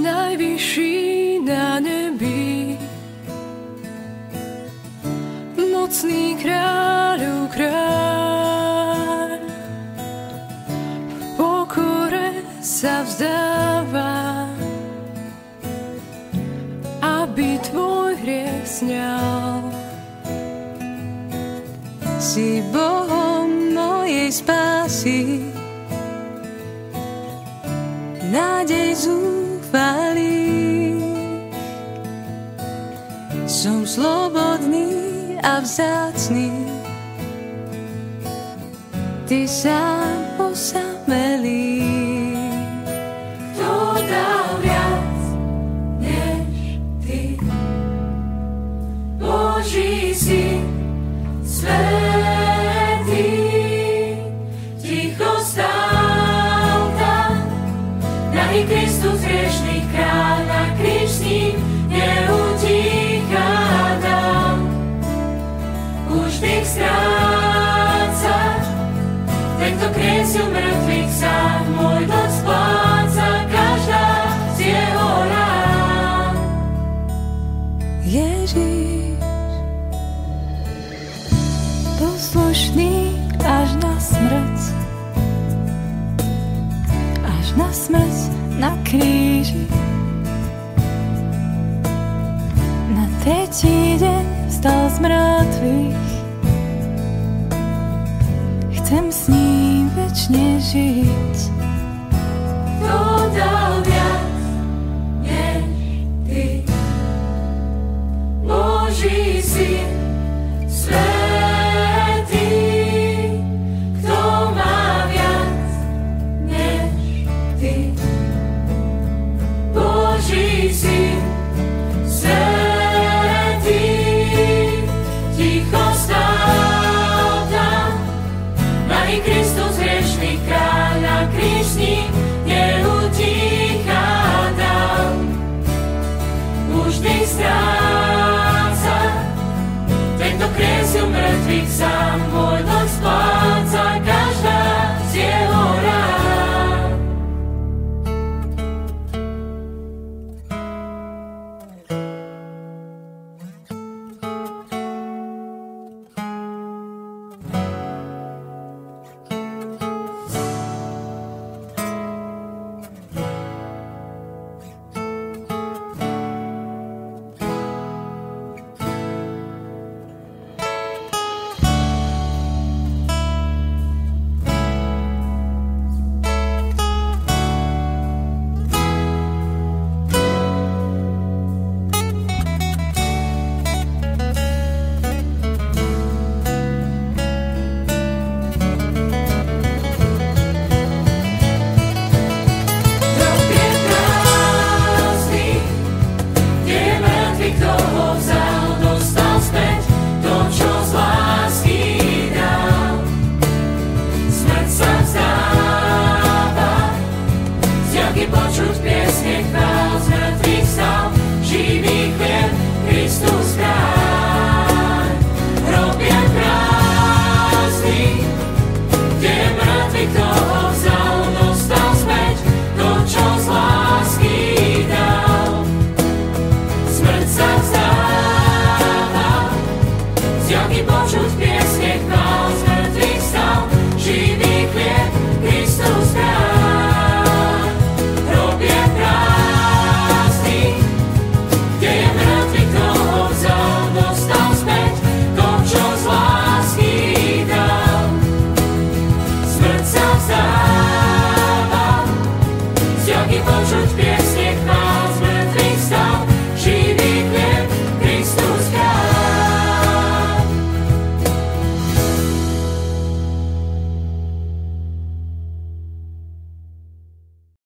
najvyšší na nebi, mocný kráľov kráľ, v pokore sa vzdáva, aby tvoj hriech sňal. Si Bohom mojej spásy, nádej zúfalý. Som slobodný a vzácny, ty sám osamelý. Kto dal viac než ty, Boží syn svätý, ticho stál tam, nahý Kristus hriešný kráľ, na kríž s ním neutícha dám. Už dých strácať, ten, kto kriesil mŕtvych sám, môj dlh spláca každá z jeho rán. Ježiš, poslušný až na smrť, až na smrť na kríži. Na tretí deň vstal z mŕtvych, chcem s ním večne žiť. Kto dal viac než ty, Boží syn svätý, kto má viac než ty, Boží syn svätý, ticho stál tam, nahý Kristus hriešný kráľ, na kríž s ním neutícha dám. Už dých strácať,